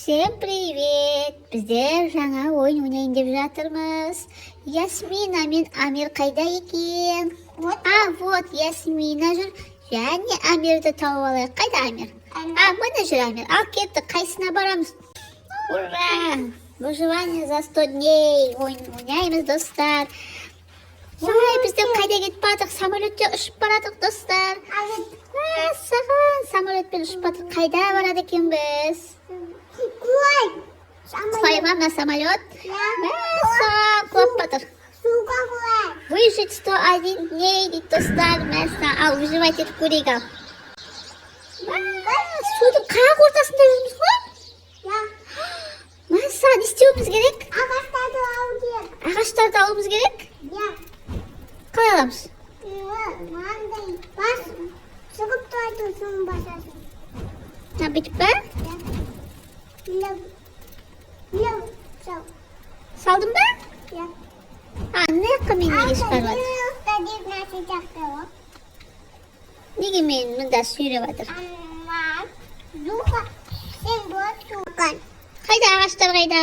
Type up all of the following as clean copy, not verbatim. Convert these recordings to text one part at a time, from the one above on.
Всем привет! Біздер жаңа ойын ойнайын деп жатырмыз. Ясмина мен Амир қайда екен? Вот Ясмина жүр. Және Амирді тауып алайық. Қайда Амир? Мына жүр Амир. Ал кеттік, қайсына барамыз? Ура! Выживание за 100 дней. Ойын ойнаймыз, достар. Ой, біздер қайда кетіп бардық? Самолетте ұшып барадық, достар. Саған самолетпен ұшып бардық. Қайда барады екен біз? Құлай ма мына самолет? Мәссаған құлап батыр. Выжить 101 дней дейді, достар. Мәссаған, ал выживать етіп көрейік ал. Судың қақ ортасында жүрміз ғой? Мәссаған, не істеуіміз керек? Ағаштарды алуымыз керек? Қалай аламыз? Шығып тұрады соң басасын. Бүйтіп па? Салдың ба? Мына жаққа мен неге шығарып жатыр? Неге мен мұнда сүйреп жатыр? Қайда ағаштар қайда?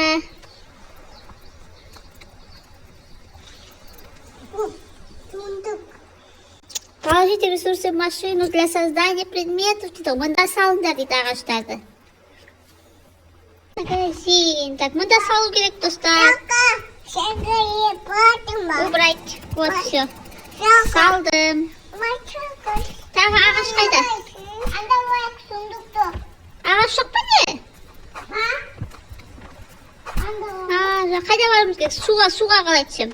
Положите ресурсы в машину для создания предметов. Мұнда салыңдар дейді ағаштарды. Магазин. Так, мұнда салу керек, достар. Убрать. Вот, все. Салдым. Тағы ағаш қайда? Ағаш жоқ па не? Қайда барымыз керек? Суға қалай түсем?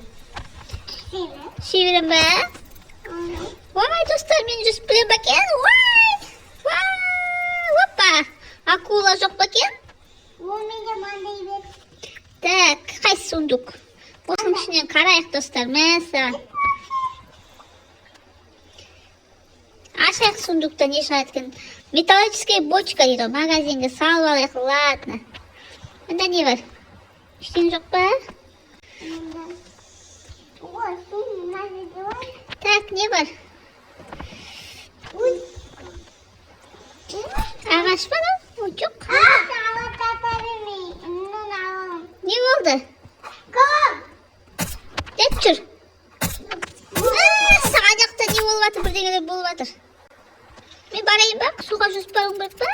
Шеверем ба? Ой, достар, мен жүзіп білем ба екен? Опа! Акула жоқ па екен? Так, қайсы сундук? Осының ішінен қарайық, достар. Мәссаған. Ашайық сундукта не шығады екен? Металлическая бочка дейді. Магазинге салып алайық. Ладно. Мұнда не бар? Ештеңе жоқ па? Так, не бар? Ағаш па да? Жоқ. Не болды? Деп жүр. Саған жақта не болып жатыр? Бірдеңелер болып жатыр. Мен барайын ба? Суға жүзіп баруым керек па?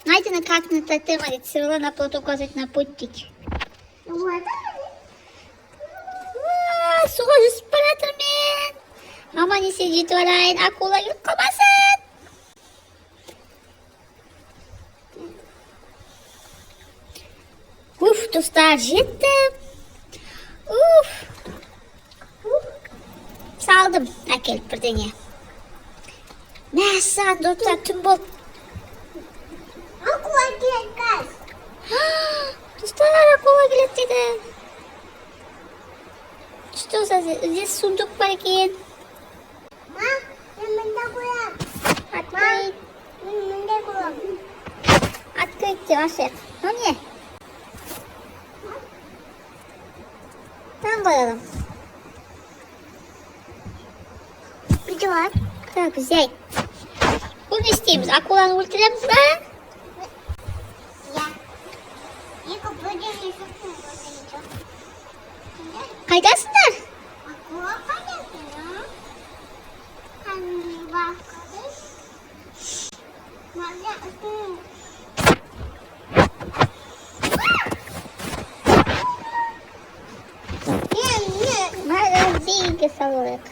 Найдена как на этой теме, говорит, села на плот указать на путь дейді. Суға жүзіп бар жатыр мен. Аман есен жетіп алайын. Акула келіп қалмасын. Достар, жеттім. Салдым. Әкеліп бірдеңе. Мәссаған, достар, түн болып. Акула келді. Достар, акула келеді деді. Что здесь сундук бар екен? Мен мұнда қоям. Открыть. Мен мұнда қоям. Открыть деп ашайық. Ну не? Там қоялым. Видео. Так, взять. Бұл не істейміз? Акуланы өлтіреміз ба? Екі бөден есіктің болса. Қайдасыңдар? Акула қайдасың? Қандай бақылы? Магазинге салайық.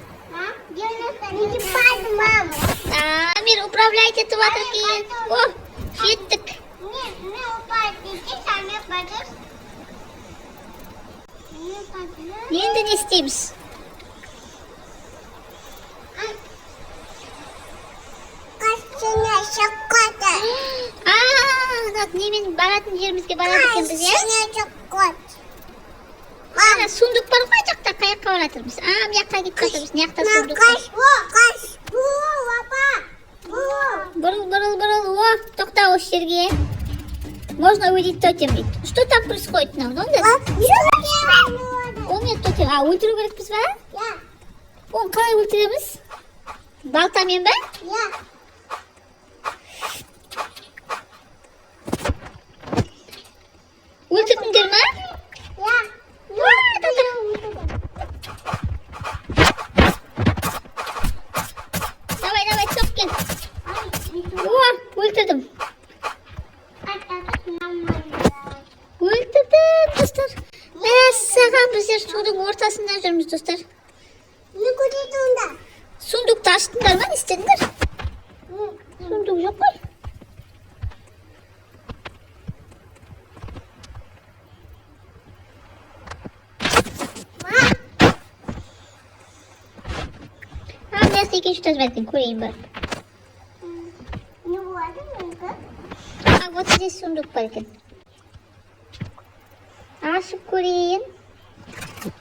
Неге барды, мама? Амир, управлять етіп жатыр екен. О, жеттік. Мен упайды, сен мен барды. Енді не істейміз? Қасына шаққады. Немен баратын жерімізге барады екен біз, е? Қасына шаққады. Сундук бар ғой жақта, қаяққа баратырмыз? Мына жаққа кетіп жатырмыз, не жақта сундук бар? Бұрыл. О, тоқта осы жерге. Можно увидеть тотем дейді. Что там происходит? Ол не тотем. Өлтіру керекпіз ба? Оны қалай өлтіреміз? Балтамен ба? Өлтірдіңдер ма? Ya. Давай, давай, çok gel. О, өлтірдім. Өлтірдім, достар. Мәссаған, біздер судың ортасында жүрміз, достар. Ne koydun onda? Сундукты аштыңдар ма, не істедіңдер? Сундук жоқ қой. Мына екінші жазып айтқан, көрейін бар. Ne vardı mı? А вот здесь сундук бар екен. Ашып көрейін.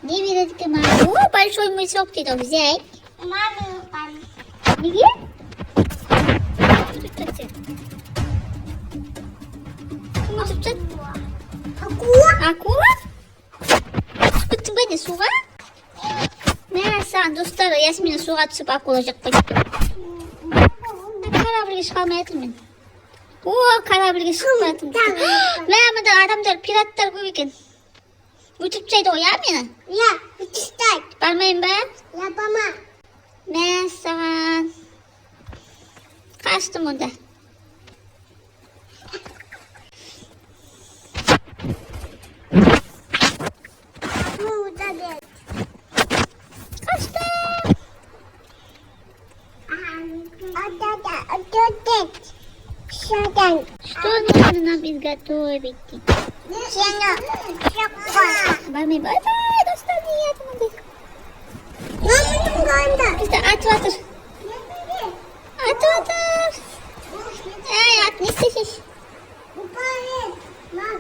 Не береді екен маған? О, большой мешок дейді, взять. Mami yukarı. Неге? Кім ұтып жатыр? Akua. Акула? Түспеттің бе не суға? Мә, саған достары, Ясмина суға түсіп акула жықпай. Корабльге шыға алмай жатырмын мен. О, корабльге шықпай жатырмын. Мә, мында адамдар, пираттар көп екен. Өтіріп тастайды ғой, я мені? Ya. Üstad. Бармайын ба? Yapamam. Мә, саған. Қаштым онда. Burada bir. Қаштым. Отдать. Шадан. Что нужно нам изготовить? Сено. Шоколад. Бармайын ба? Ай, достар, не ятым ондай. Маманың қойында. Бізді атып жатыр. Атып жатыр. Ай, ат, не істесеш? Управлять. Мам.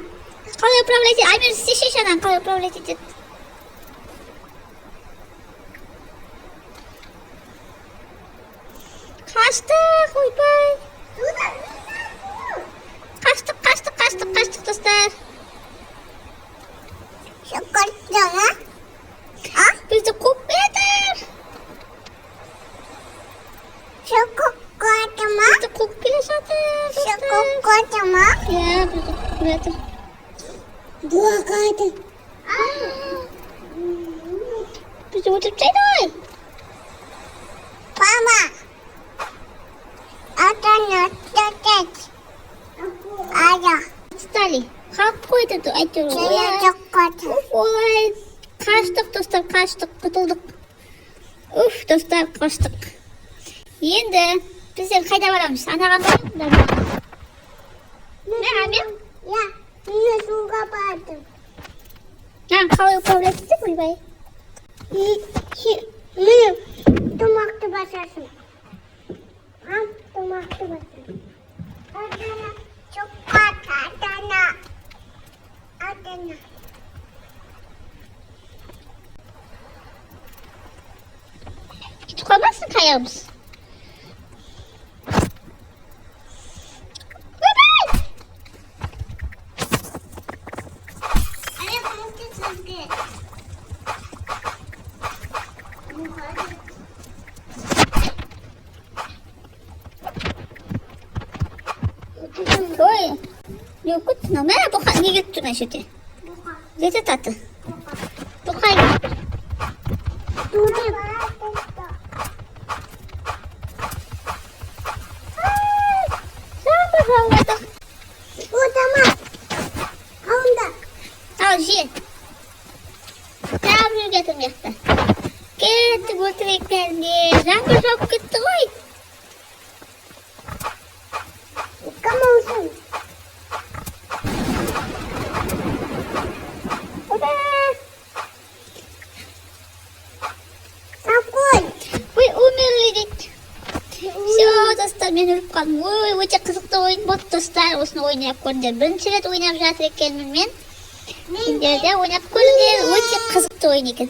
Қалай управлять етеді? Амир, істешеш адан, қалай управлять етеді? Қаштық, ойбай. Қаштық, достар. Шоколадыңа. Бізді қуып кетір. Шоколадыма. Бізді қуып келе жатыр, достар. Шоколадыма. Иә, бізді қуып жатыр. Блокады. Бізді өлтіріп тастайды ғой. Мама. Атаны отдать. Ая. Стали. Қалып қойды, әйтеуір. Сені шоколад. Олай. Қаштық, достар, қаштық, құтылдық. Уф, достар, қаштық. Енді біздер қайда барамыз? Анаға барамыз. Мә, Амир? Я. Мен суға бардым. Қалай управлять етіп, ойбай? Міне, тамақты басасың. Тамақты басасың. Атана, шоколад, атана. Атана. Кетіп қалмасын қайығымыз. Ойбай! Aya kamutu sızgı. Ой, не ұқыттың, мә, бұқа, неге тұрмай шөте? Зеті таты. Бұқай. Туды. Жаңбыр жауады. O tamam. Onda. Ал, же. Жаңбыр кетім жақта. Кеттік өлтірек бәрінде. Жаңбыр жауып кетті ғой. Кім olsun? Оба! Sakın. Ой, умерли дейді. Все, достар, мен өліп қалдым. Ой, өте қызықты ойын болды, достар. Осыны ойнап көріңдер. Бірінші рет ойнап жатыр екенмін мен. Сендер де ойнап көріңдер. Өте қызықты ойын екен.